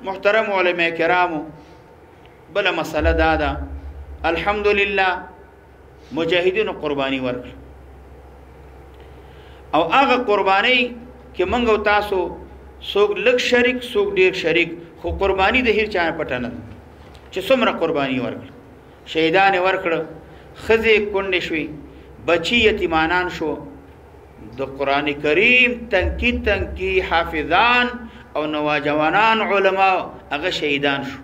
محترم علماء کرامو بل مسئله دا ده الحمدلله مجاهدینو قربانی ورکړه او هغه قربانی کې منګ او تاسو څوک لږ شریک څوک ډیر شریک خو قربانی د هیڅ چا نه پټه نه چې څومره قربانی ورکړه شهیدان ورکړه خزي کونډې شوي بچي یتیمانان شو د قران کریم تنکی حافظان او نواجوانان علما هغه شهیدان شو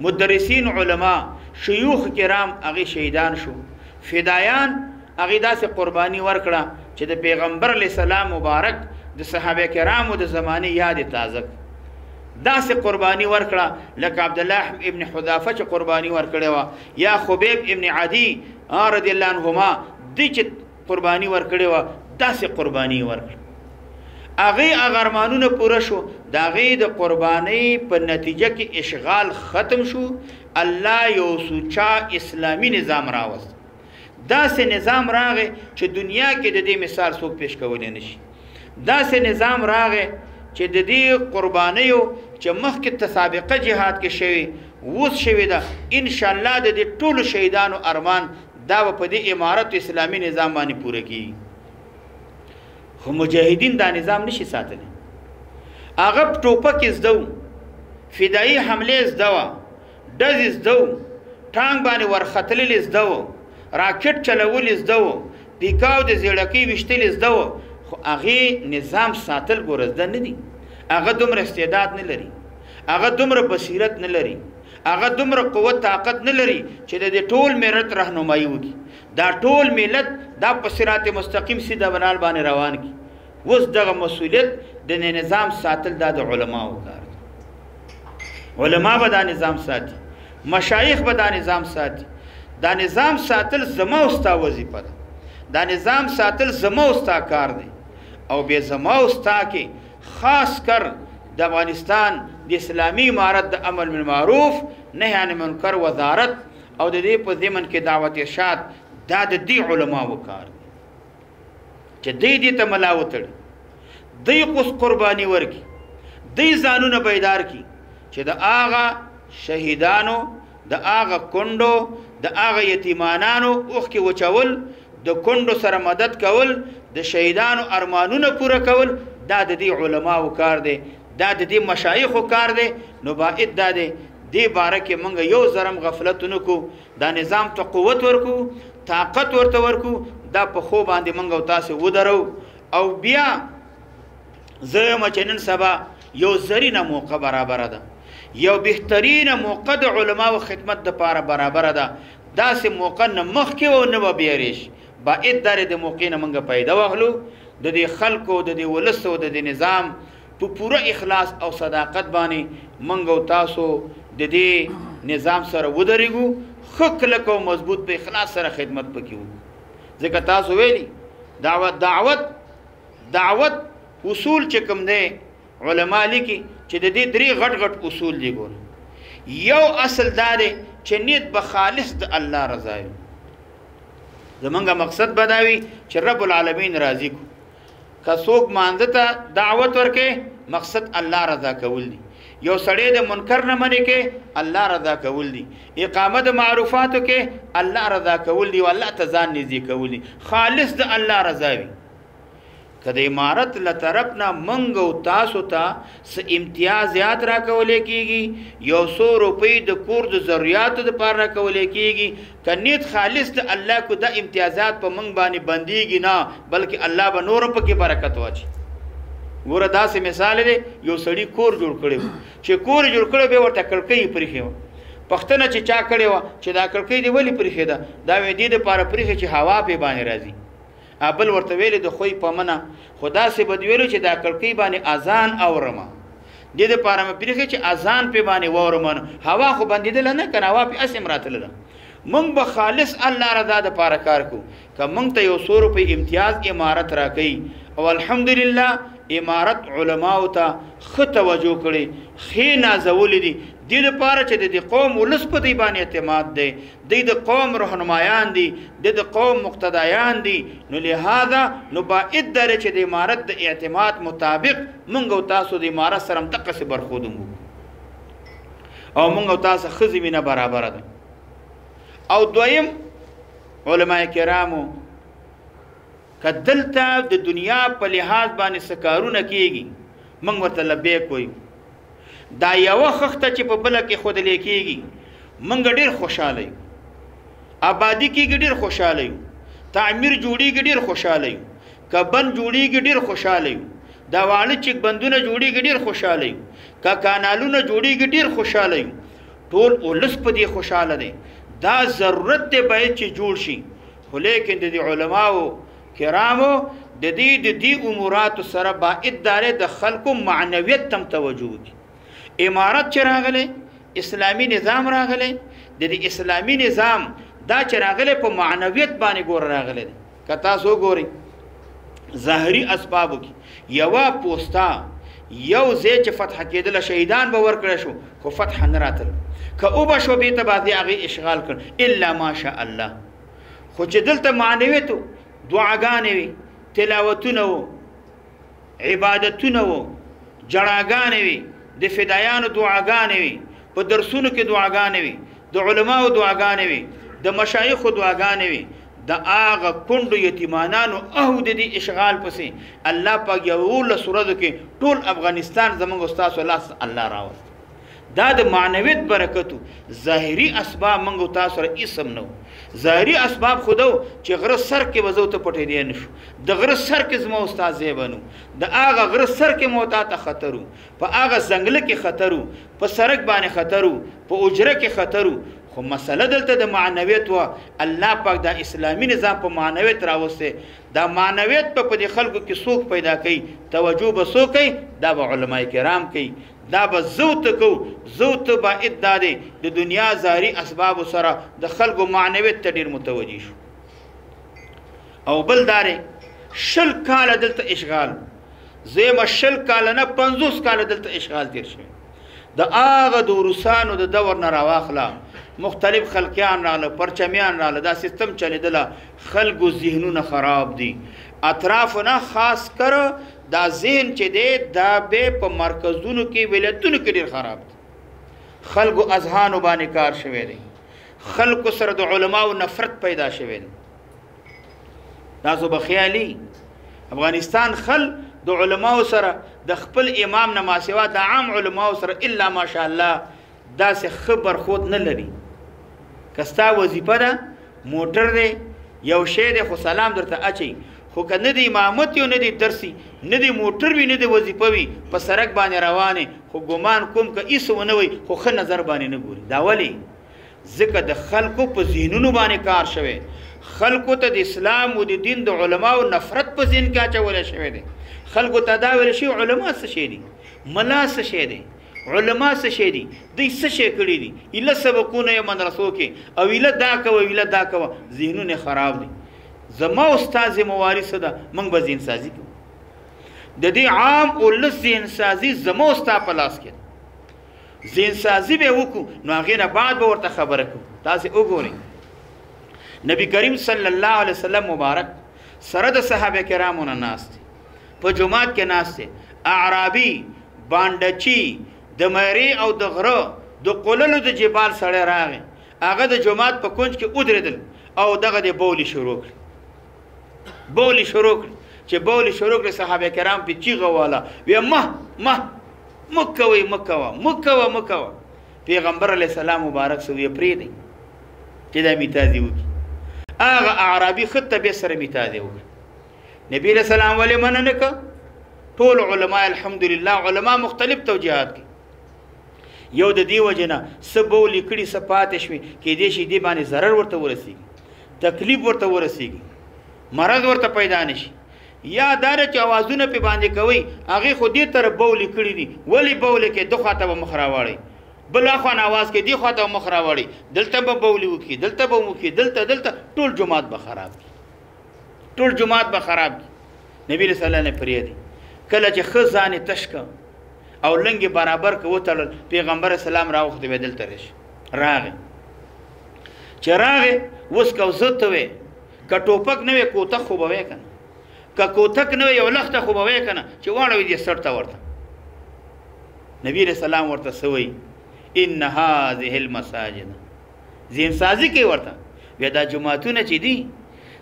مدرسین علما شيوخ کرام هغه شهیدان شو فدایان هغه داسې قربانی ورکړه چې د پیغمبر علی السلام مبارک د صحابه کرامو د زمانه یاد تازه داسې قربانی ورکړه لکه عبد الله ابن حذافه چې قربانی ورکړه وا یا خبیب ابن عدی رضی الله عنهما د چې قربانی ورکړه وا داسې قربانی ورکړه هغه ارمانونه پوره شو دا غي د قربانی په نتیجه کې اشغال ختم شو الله یو سوچا اسلامی نظام راوست داسې نظام راغی چې دنیا کې د دې مثال څوک پیش کولای نشي داسې نظام راغی چې د دې قربانیو چې مخکې تسابقه جهاد کې شوی ووس شوی ده ان شاء الله د دې ټولو شهیدانو ارمان دا په دې امارت اسلامی نظام باندې پوره کیږي خو مجاهدین دا نظام نشي ساتلی هغه ټوپک زدو فدایي حمله زدو ډز زدو ټانګ باندې ورختلل زدو راکټ چلول زدو پیکاو د زیړکی وشتل زدو خو هغه نظام ساتل ګورزده نه دي هغه دومره استعداد نه لري هغه دومره بصیرت نه لري هغه دومره قوت طاقت نه لري چې د ټول ملت راهنمایي وکړي دا ټول ملت دا په صراط مستقیم سیده بنال باندې روان کی وس دغه مسؤلیت د نظام ساتل د علماو کار علما به دا نظام ساتي مشایخ به دا نظام ساتي دا نظام ساتل زما اوستا وظیفه ده دا نظام ساتل زما اوستا کار دی او به زما اوستا کې خاص کر د افغانستان د اسلامي امارت د امر بالمعروف نهي عن المنکر وزارت او د دې په ضمن کې دعوت ارشاد دا د دې علماو کار دی چې دې ته ملاوتړي دې قص قرباني ورکی دې ځانونه بیدار کی چې د آغا شهیدانو د آغا کندو د آغا یتیمانانو اوخ کې وچول د کندو سره مدد کول د شهیدانو ارمانونه پوره کول دا د دې علماو کار دی دا د دې مشایخو کار دی نو باید دا دی دې باره کې موږ یو زرم غفلت نکو دا نظام ته قوت ورکو طاقت ورته ورکو دا په خو باندې موږ او تاسو ودرو او بیا زما چنن سبا یو زرینه موقع برابر ده یو بهترینه موقع د علماو خدمت د پاره برابر ده داسې موقع نه مخکې و نه بیاریش باید در د موقع نه موږ پیدا واخلو د دې خلکو د دې ولس او د دې نظام په پوره اخلاص او صداقت باندې موږ او تاسو د دې نظام سره ودرېږو خکلک او مضبوط په اخلاص سره خدمت وکړو ځکه تاسو ویلي دعوت اصول چې کوم دی علما لیکي چې د دې درې غټ اصول دي ګور یو اصل دا دی چې نیت به خالص د الله رضا وي زمونږ مقصد بداوي چې رب العالمین راضي کو که څوک مانځه ته دعوت ورکې مقصد الله رضا کول دي یو سړی د منکر نه منې کې الله رضا کول دي اقامه د معروفاتو کې الله رضا کول دي او الله ته ځان نږدې کول دي خالص د الله رضا وي که د امارت له طرف نه موږ او تاسو ته څه امتیازات راکولی کېږي 100 روپۍ د کور د ضروریاتو دپاره راکولی کېږي که نیت خالص د الله کو دا امتیازات په موږ باندې بندېږي نه بلکې الله به نور پکې برکت واچي ګوره داسې مثال دی یو سړي کور جوړ کړی و چې کور جوړ کړی به ورته کړکۍ پرېښې وه پوښتنه چې چا کړې وه چې دا کړکۍ دې ولې پرېښې ده دا وایي دې دپاره پرېښې چې هوا پې باندې راځي بل ورته ویلې د خوی په منه خو داسې به دې ویلو چې دا کړکۍ باندې اذان اورمه دې دپاره مې پرېښې چې اذان پې باندې واورمه هوا خو بندېدله نه که نه هوا پې هسې راتله ده موږ به خالص الله رضا دپاره کار کوو که موږ ته 100 روپۍ امتیاز امارت راکوي او الحمدلله امارت علماو ته ښه توجه کړې ښې نازولې دي دې دپاره چې د قوم ولس په دې باندې اعتماد دی دوی د قوم رهنمایان دي د قوم مقتدایان دي نو لهذا نو باید دره چې د امارت د اعتماد مطابق موږ او تاسو د امارت سره همدقسې برخود وکړو او موږ او تاسو ښځې مینه برابره ده. او دویم علما کرامو که دلته د دنیا په لحاظ باندې څه کارونه کېږي موږ ورته لبیک وایو. دا یوه خښته چې په بله کې ښودلی کېږي موږ ډېر خوشحاله یو، آبادي کېږي ډېر خوشحاله یو، تعمیر جوړېږي ډېر خوشحاله یو، که بند جوړېږي ډېر خوشحاله یو، دا واړه چک بندونه جوړېږي ډېر خوشحاله یو، که کانالونه جوړېږي ډېر خوشحاله یو. ټول ولس په دې خوشحاله دی. دا ضرورت دی باید چې جوړ شي. خو لیکن د دې علماو کرامو د دې اموراتو سره باید داره د خلکو معنویت تم توجه وکړي. امارت چې راغلی اسلامي نظام راغلی، د دې اسلامي نظام دا چې راغلی په معنویت باندې ګور راغلی دی. که تاسو وګورئ ظاهري اسبابو کې یوه پوستا یو ځای چې فتح کېدله شهیدان به ورکړی شو خو فتح نه راتل، که اوبه شو بېرته به د هغې اشغال کړ الا ماشاء الله. خو چې دلته معنویت و، دعاګانې وي، تلاوتونه و، عبادتونه و، جړاګانې وي، د فدایانو دعاګانې وي، په درسونو کې دعاګانې وي، د علماو دعاګانې وي، د مشایخو دعاګانې وي، د هغه کونډو یتیمانانو او د دې اشغال پسې الله پاک یولس ورځو کې ټول افغانستان زموږ ستاسو لاس الله راوست. دا د معنویت برکتو. ظاهري اسباب موږ تاسو سره اسم نه و. ظاهري اسباب خودو چې غره سر کې وزو ته پټېدی نه شو، د غره سر کې زما استاد ځای بنو، د هغه غره سر کې مو ته خطر و، په هغه ځنګله کې خطر و، په سړک باندې خطر و، په اجره کې خطر و. خو مسله دلته د معنویت و. الله پاک دا اسلامي نظام په معنویت راوسته. دا معنویت په دې خلکو کې څوک پیدا کوي، توجه به څوک کوي؟ دا به علما کرام کوي. دا به زوت کو زوت باید دا دی د دنیا ظاهري اسباب سره د خلکو معنویت ته ډېر متوجه شو. او بل دارې 20 کاله دلته اشغال، زیمه 20 کاله نه 50 کاله دلته اشغال تیر شوی. د هغه د روسانو د دور نه راواخله مختلف خلقیان راغله، پرچمیان راغله، دا سیستم چلیدله. خلکو ذهنونه خراب دي. اطرافونه خاص کر دا ذهن چې دی دا به په مرکزونو کې ولایتونو کې ډېر خراب دي. خلکو اذهانو باندې کار شوی دی. خلکو سره د علماو نفرت پیدا شوی دی. تاسو به خیالي افغانستان خل د علماو سره د خپل امام نه ماسوا د عام علماو سره الا ماشاء الله داسې خبر خود نه لري. کستا وظیفه ده موټر دی یو شی دی خو سلام درته اچي، خو که نه دی امامت یو نه دی درسي نه دی موټر وي نه دی وظیفه وي په سړک باندې روانې، خو ګمان کوم که هېڅ ونه وي خو ښه نظر باندې نه ګوري. دا ولې؟ ځکه د خلکو په ذهنونو باندې کار شوی. خلکو ته د اسلام او د دین د علماو نفرت په ذهن کې اچولی شوی دی. خلکو ته دا ویل شي علما څه شی دي، ملا څه شی دی، علما څه شی دي، دوی څه شی کړي دي، ایله سبقونه یې مدرسو کې او ایله دا کوه ایله دا کوه. ذهنونه خراب دي. زما استاد ذمواري څه ده؟ موږ به ذهن سازي کوو. د دې عام ولس ذهن سازي زما استاد په لاس کې ده. ذهن سازي به وکړو نو هغې نه بعد به ورته خبره کوو. تاسې وګورئ نبی کریم صلی الله علیه وسلم مبارک سره د صحابه کرامو نه ناست دی، په جماعت کې ناست دی. اعرابي بانډچي د مری او د غره د قللو د جبال سړی راغی. هغه د جماعت په کونج کې ودرېدل او دغه د بولي شروع کړي. بولي شروع کړي. چې بولي شروع کړي صحابه کرام په چیغه والا وی مکوي مکوه. پیغمبر علیه السلام مبارک سوی پرېږدئ چې دا میتازي وکړي. هغه اعرابي خطه به سره میتازي وکړي. نبی علیه السلام ولې منع نه کړ؟ ټول علما الحمدلله علما مختلف توجیهات کوي. یو د دې وجې نه څه بولې کړي څه پاتې شوي کیدای شي دې باندې ضرر ورته ورسېږي، تکلیف ورته ورسېږي، مرض ورته پیدا نه شي. یا دا چې اوازونه پې باندې کوئ هغې خو دې طرف بولې کړي دي، ولې بولې کې دو خواته به مخ راواړئ، بل اخوا اواز کې دې خواته به مخ راواړئ، دلته به بولې وکړي، دلته به وکړي، دلته ټول جومات به خراب کړي، ټول جومات به خراب کړي. نبي صلی الله علیه وسلم پرېږدي. کله چې ښه ځان یې تش کړ او لنګې برابر که وتړل پیغمبر اسلام راوخته به دلته راشي. راغی چې راغی اوس که زه ته وې که ټوپک نه وې کوتک خو به وې که نه، که کوتک نه وې یو لښته خو به وې که نه چې واړوي دې سر ته ورته. نبي علیه السلام ورته څه وایي؟ ان هذه المساجد زین سازی کوي ورته بیا دا جماعتونه چې دي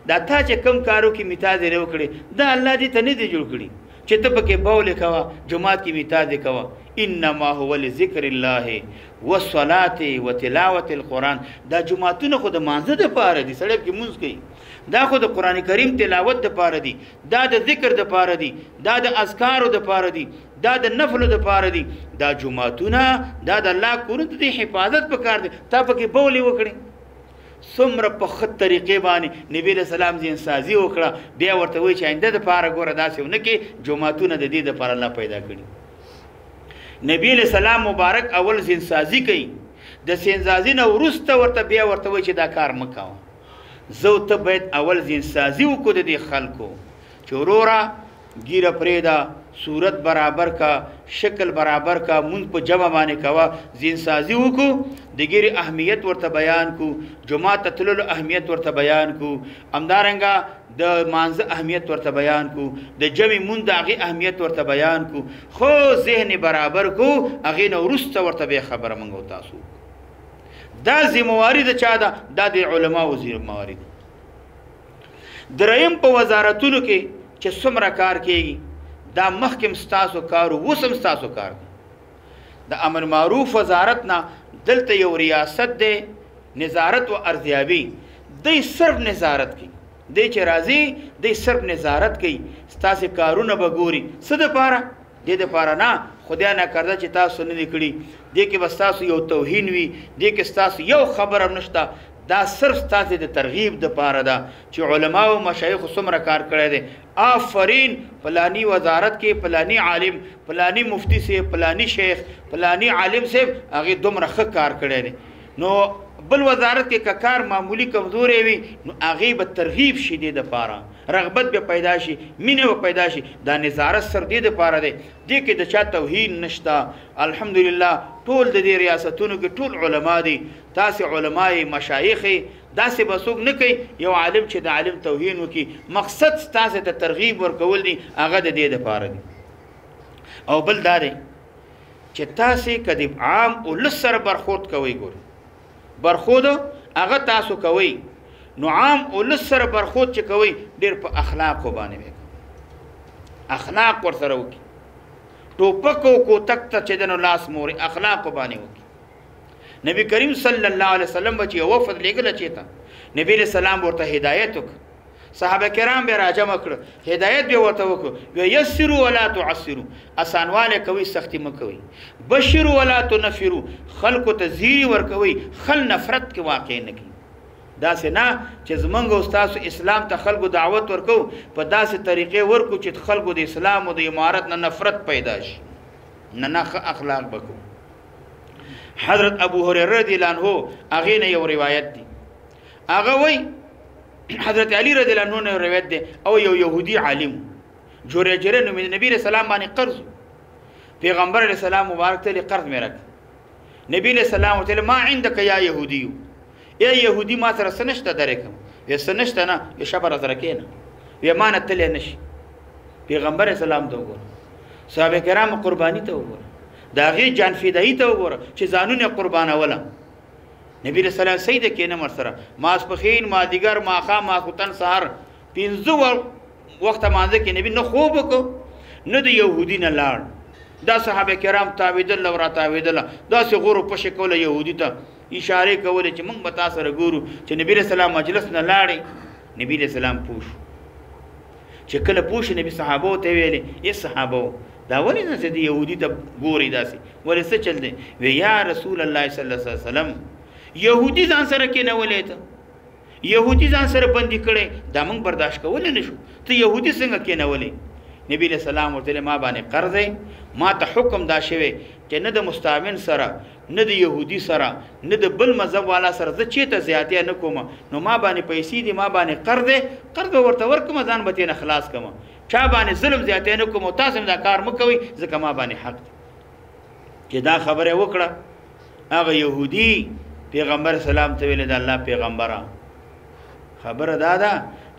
دا تا چې کم کارو کې میتا دې وکړي دا الله دې ته نه دي جوړ کړي چې ته پکې بول کوه جماعت کې میتا دې کوه انما هو لذکر الله والصلاه وتلاوه القران دا جماعتونه خو د مانزه د پاره دي سړی کې مونږ کوي دا خو د قران کریم تلاوت د پاره دي دا د ذکر د پاره دي دا د اذکارو د پاره دي دا د نفل د پاره دي دا جمعتونه دا د الله کورته د حفاظت پکار دي تا پکې بولې وکړي څومره په خط طریقې باندې نبی له سلام زین سازي وکړه بیا ورته وایي چې آینده د پاره ګوره داسې ونه کې جمعتونه د دې د پاره الله پیدا کړي نبی له سلام مبارک اول زین سازي کوي د زین سازي نه ورسته ورته بیا ورته وایي چې دا کار مکوه زو ته باید اول زین سازي وکړو د دې خلکو چې وروره ګیره پرېږده صورت برابر کا شکل برابر کا مونږ په جمع باندې کوه زین سازي وکړو د ګیرې اهمیت ورته بیان کو جماعت ته تللو اهمیت ورته بیان کو همدارنګه د مانزه اهمیت ورته بیان کو د جمع مونږ د هغې اهمیت ورته بیان کو خو ذهن برابر کو هغې نه وروسته ورته بیا خبره مونږ او تاسو دا ذمواري د چا ده دا د علماو ذمواري ده دریم په وزارتونو کې چې څومره کار کېږي دا مخکې ستاسو کار اوس هم ستاسو کار دی د امر معروف وزارت نه دلته یو ریاست دی نظارت و ارزیابي دی صرف نظارت کوي دی چې راځي دی صرف نظارت کوي ستاسو کارونه به ګوري څه دپاره دې دپاره نه خدای نه کرده چې تاسو نه دي کړي دې کې به ستاسو یو توهین وي دې کې ستاسو یو خبر هم نشته دا صرف ستاسو د ترغیب دپاره ده چې علما او مشایخو څومره کار کړی دی آفرین فلانی وزارت کې فلانی عالم فلانی مفتی صاحب فلانی شیخ فلانی عالم صاحب هغې دومره ښه کار کړی دی نو بل وزارت کې که کار معمولی کمزورې وي نو هغې به ترغیب شي دې دپاره رغبت به پیدا شي مینه به پیدا شي دا نظارت سر دې دپاره دی دې کې د چا توهین نشته الحمدلله ټول د دې ریاستونو کې ټول علما دي تاسې علما یې مشایخ یې داسې به څوک نه کوي یو عالم چې د عالم توهین وکړي مقصد ستاسې ته ترغیب ورکول دي هغه د دې دپاره دي او بل دا دی چې تاسې که د عام اولس سره برخورد کوئ ګورئ برخود هغه تاسو کوئ نو عام اولس سره برخود چې کوئ ډېر په اخلاقو باندې وکړئ اخلاق ورسره وکړي ټوپک او کوتک ته چې دنو لاس موري اخلاقو باندې وکړي نبی کریم صلی الله علیه وسلم به چې یو وفد لېږله چېته نبی علیه السلام ورته هدایت وکړه صحابه کرام به راجمع کړه هدایت به ورته وکړو یسروا ولا تعسروا اسانواله کوي سختی مه کوئ بشروا ولا تنفروا خلکو ته زیری ورکوئ خل نفرت کې واقع نه کړي داسې نه چې زمونږ او ستاسو اسلام ته خلکو دعوت ورکو په داسې طریقې ورکو چې خلکو د اسلام او د امارت نه نفرت پیدا شي نه ښه اخلاق به کوو حضرت ابو هریره رضی الله عنه هغې نه یو روایت دی هغه وایي حضرت علی رضی الله عنه نه روایت دی او یو یهودي عالم جوریجره نومېده نبی علیه السلام باندې قرض پیغمبر علیه السلام مبارک ته قرض مې راکړه نبی علیه السلام ورته ما عندک یا یهودي یا یهودي ما سره څه نشته درکم یا څه نشته نه یا شپه راسره کښېنه یا ما نه تللی نه شي پیغمبر علیه السلام ته وګوره صحابه کرامو قرباني ته وګوره د هغې جان فدایي ته وګوره چې ځانونه یې قربانوله نبی علیه السلام صحیح ده کښېنم ورسره ماسپښین مازدیګر ماښام ماخوتن سهار پنځه وخته مانځه کې نبي نه خوب وکړو نه د یهودي نه لاړ دا صحابه کرام تاوېدل او راتاوېدله داسې غورو پشې کوله یهودي ته اشارې کولې چې موږ به تا سره ګورو چې نبي علیه السلام مجلس نه لاړې نبي علیه السلام پوه شو چې کله پوه شو نبي صحابو ته ویلې ای صحابو دا ولې داسې د یهودي ته ګورئ داسې ولې څه چل دی وی یا رسول الله صلی الله علیه وسلم یهودي ځان سره کېنولی ته یهودي ځان سره بندي کړی دا موږ برداشت کولی نه شو ته یهودي څنګه کېنولی نبی علیه السلام ورته ما باندې قرض دی ما ته حکم دا شوی چې نه د مستعمن سره نه د یهودي سره نه د بل مذهب والا سره زه چېرته زیاتیا نه کوم نو ما باندې پیسې دي ما باندې قرض دی قرض به ورته ورکوم ځان به ترېنه خلاص کوم چا باندې ظلم زیاتیا نه کوم او تاسو هم دا کار مه کوئ ځکه ما باندې حق دی چې دا خبره وکړه هغه یهودي پیغمبر سلام ته ویلې د الله پیغمبره خبره دا ده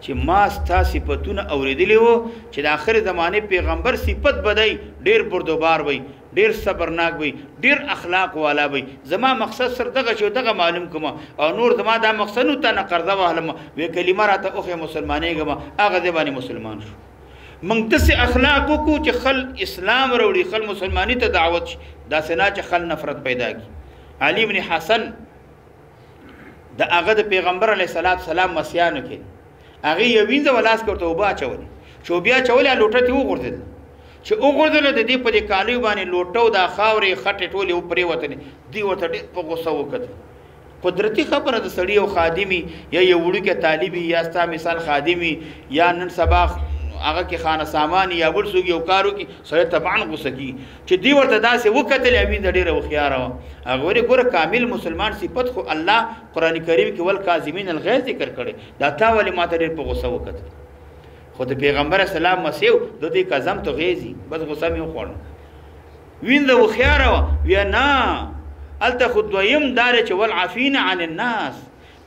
چې ما ستا صفتونه اوریدلی وو چې د آخر زمانه پیغمبر صفت بدای ډیر بردوبار وي ډیر صبرناک وي ډیر اخلاق والا وي زما مقصد سر دغه شو دغه معلوم کوم او نور زما دا مقصد نو ته نه قرضه وهلم وی کلمه راته اوخه مسلمانېږم هغه دی باندې مسلمان شو موږ داسې اخلاق وکړو چې خل اسلام وروړي خل مسلمانی ته دعوت شي داسې نه چې خل نفرت پیدا کړي علي بن حسن د هغه د پیغمبر علیه السلام مسیانو کې هغه یو وینځه ولاس کوته وبا چولې چې بیا چولې لوټه ته وګورځل چې وګورځل د دې په دې کالیو باندې لوټو د خاورې خټې ټولې پرې وته دی ورته په غوسه وکړ قدرتی خبره د سړی او خادمي یا یو وړوکی طالبي یا ستا مثال خادمي یا نن سبا هغه کې خانه سامان یا بل څوک یو کارو کې سړی طبعا غوسه کی چې دی ورته داسې وکتل امین د ډیره وخیاره هغه ورې ګوره کامل مسلمان صفت خو الله قران کریم کې ول کاظمین الغیظ ذکر کړي دا تا ولې ماته ډیر په غوسه وکتل خو د پیغمبر اسلام مسیو د دې کظم ته غیزي بس غوسه مې وخوړ وین د وخیاره وینا الته خو دویم دار چې ول عفین عن الناس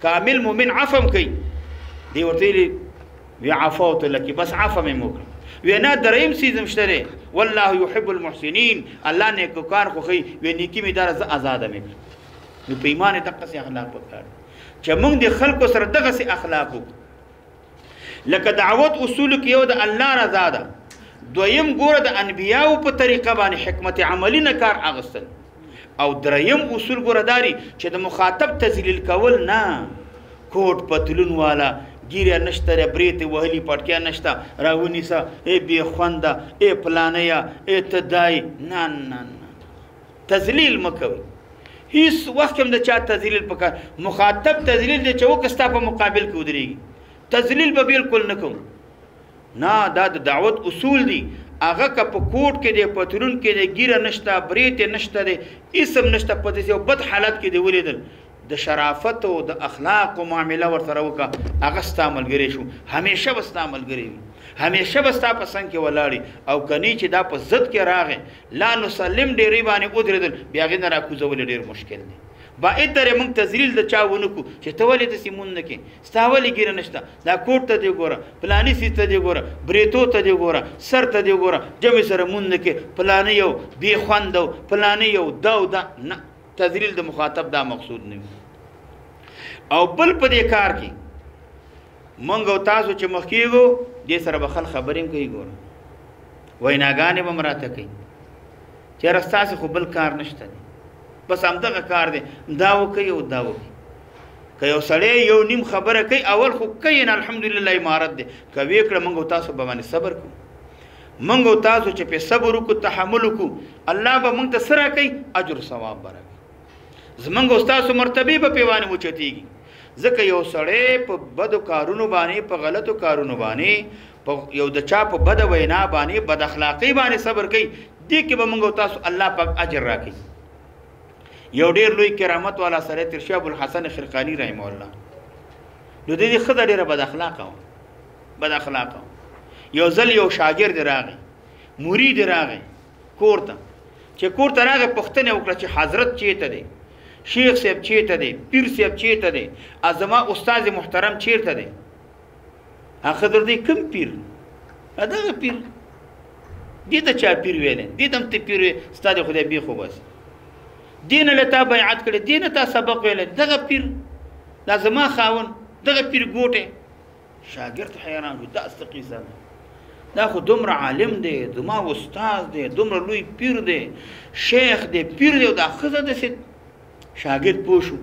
کامل مؤمن عفم کوي دی ورته وی عفوت لك بس عفو مې موکړ وینا دریم سیزم شته والله يحب المحسنين الله نیکو کار خو خي وی نیکی می دار آزاد مې نو په ایمان دغه سي اخلاق وکړ چې موږ د خلکو سره دغه سي اخلاق لکه دعوت اصول کې یو د الله رضا ده دویم ګوره د انبیاو په طریقه باندې حکمت عملی نه کار اغستل او دریم اصول ګوره داري چې د مخاطب تذلیل کول نه کوټ پتلون والا ګیره نشته بریته وهلی پټکیا نشته راونیسا ای بی خونده ای پلانیا ای تدای نه نه نه تذلیل مکوي هیڅ وخت هم د چا تذلیل پکار مخاطب تذلیل د چوکستا په مقابل کې ودرېږي تذلیل به بالکل نکوم نه دا د دعوت اصول دي هغه که په کوټ کې دی پتلون کې دی ګیره نشته بریته نشته دی اسم نشته په دې بد حالت کې دی ولیدل د شرافت او د اخلاق او معامله ورسره وکړه هغه ستا ملګری شو همیشه به ستا ملګری وي همیشه به ستا په څنګ کې ولاړي او کنی چې دا په ضد کې راغی لا نسلم ډېرې باندې ودرېدل بیا هغې نه راکوزول ډېر مشکل دی باید درې موږ تذلیل د چا ونه کړو چې ته ولې داسې مونږ نه کې ستا ولې ګیره نشته دا کوټ ته دې ګوره فلاني سیز ته دې ګوره بریتو ته دې ګوره سر ته دې ګوره جمع سره مونږ نه کې فلاني یو بې خوند او فلاني یو دا او دا نه تذلیل د مخاطب دا مقصود نه وي او بل په دې کار کې مونږ او تاسو چې مخ کېږو دې سره به خلک خبرې هم کوي ګوره ویناګانې به م راته کوي چېره ستاسې خو بل کار نشته دی بس همدغه کار دی دا وکوي او دا وکوي که یو سړی یو نیم خبره کوي اول خو کوي نه الحمدلله عمارت دی که ویې کړه مونږ او تاسو به باندې صبر کوو مونږ او تاسو چې پې صبر وکړو تحمل وکړو الله به مونږ ته څه راکوي اجر ثواب به راکوي زمونږ او ستاسو مرتبې به پې باندې اوچتېږي ځکه یو سړی په بدو کارونو باندې په غلطو کارونو باندې په یو د چا په بده وینا باندې بد اخلاقۍ باندې صبر کوي دې کې به مونږ او تاسو الله پاک اجر راکوي یو ډېر لوی کرامت والا سړی تر شاه ابوالحسن خرقاني رحمه الله نو د دې ښځه ډېره بد اخلاقه یو ځل یو شاګرد راغی مرید راغی کور ته چې کور ته راغی پوښتنه وکړه چې حضرت چېرته دی شیخ صاحب چېرته دی پیر صاحب چېرته دی زما استاد محترم چېرته دی هغه ښځه ورته کوم پیر دغه پیر دې ته چا پیر ویلی دې ته هم ته پیر ستا د خدای بېخو بس دې نه له تا بیعت کړی دې نه تا سبق ویلی دغه پیر دا زما خاون دغه پیر ګوټی شاګرد حیران شو دا څه قیصه ده دا خو دومره عالم دی زما استاد دی دومره لوی پیر دی شیخ دی پیر دی او دا ښځه داسې شاګرد پوه شو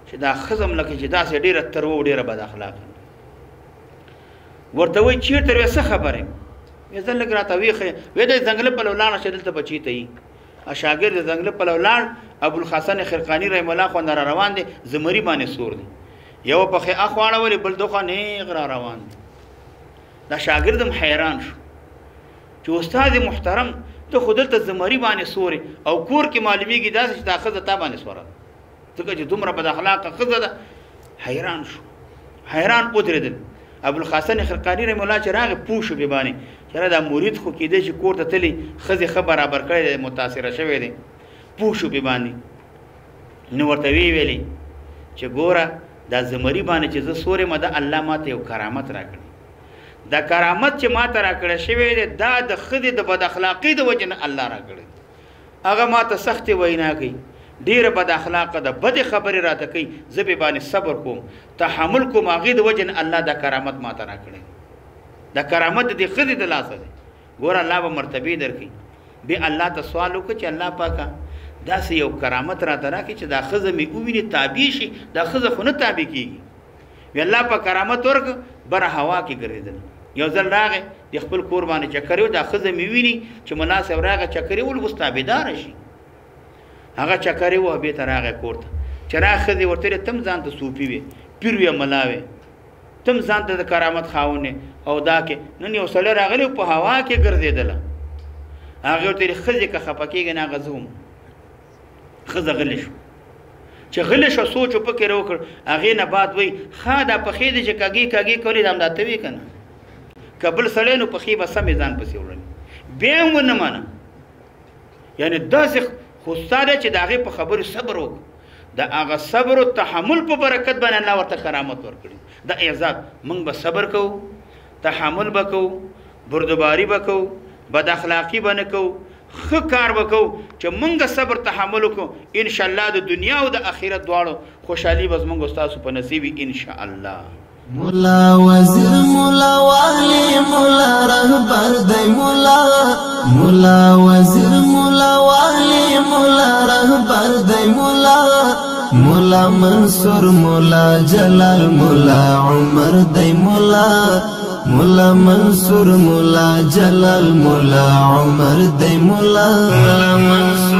چې دا ښځه هم لکه چې داسې ډېره تروه او ډېره بد اخلاقه ورته وایي چېرته وی څه خبره وی زه لږ راته ویښه وی دی ځنګله پلو لاړه چې دلته بچی ته یي شاګرد د ځنګله پلو لاړ ابوالحسن خرقاني رحم الله خو نه را روان دی زمري باندې سور دی یو پخې اخ واړولې بل دخوا نیغ را روان دی دا شاګرد هم حیران شو چې استاد محترم ته خو دلته زمري باندې سورې او کور کې معلومیږي داسې چې دا ښځه تا باندې سوره ځکه چې دومره بد اخلاقه ښځه ده حیران شو حیران ودرېدل ابوالحسن خرقاني رحم الله چې راغی پوه شو بې باندې چې دا مرید خو کېدی چې کور ته تللی ښځې ښه برابر کړی دی متاثره شوی دی پوه شو بې باندې نو ورته ویلې چې ګوره دا زمري باندې چې زه سورې م ده الله ماته یو کرامت راکړي دا کرامت چې ما ته راکړی شوی دی دا د ښځې د بد اخلاقۍ د وجې نه الله راکړی. هغه ما ته سختې وینا کوي، ډېره بد اخلاقه ده، بدې خبرې راته کوي، زه پرې باندې صبر کوم، تحمل کوم، هغې د وجې نه الله دا کرامت ما ته راکړی. دا کرامت د دې ښځې د لاسه دی. ګوره الله به مرتبې درکوي. بیا الله ته سوال وکړه چې الله پاکه داسې یو کرامت راته راکړي چې دا ښځه مې وویني تابع شي. دا ښځه خو نه تابع کېږي. وی الله په کرامت ورکړه، بره هوا کې ګرځېدل. یو ځل راغی د خپل کور باندې چکر یو، دا ښځه مې ویني چې ملا صاحب راغی چکر یې ول اوس تابعداره شي. هغه چکر یې وه بېرته راغی کور ته. چې را ښځې ورته ویل تم ځان ته صوفي وې، پیر وې، ملا وې، تم ځان ته د کرامت خاوند او دا کې نن یو سړی راغلی په هوا کې ګرځېدله. هغې ورته ویل ښځې که خفه کېږي نه هغه زه وم. ښځه غلې شو. چې غلې شوه سوچ فکر یې وکړ. هغې نه بعد وایي ښه دا پښې دې چې کږې کږې کولې دا همدا ته وې که نه، که بل سړی نو پښې به سمې ځان پسې وړلې. بیا هم ونه منه. یعنې داسې خو ستا دی چې د هغې په خبرې صبر وکړه. د هغه صبر او تحمل په برکت باندې الله ورته کرامت ورکړي. د اعزاز موږ به صبر کوو، تحمل به کوو، بردباري به کوو، بد اخلاقي به نه کوو، ښه کار به کوو چې موږ صبر تحمل وکړو. انشاءالله د دنیا او د آخرت دواړو خوشحالي به زموږ ستاسو په نصیب وي انشاءالله. مولا وزیر مولا والی مولا رهبر دی مولا، مولا وزیر مولا والی مولا رهبر دی مولا، مولا منصور مولا جلال مولا عمر دی مولا، مولا منصور مولا جلال مولا عمر دی مولا، مولا منصور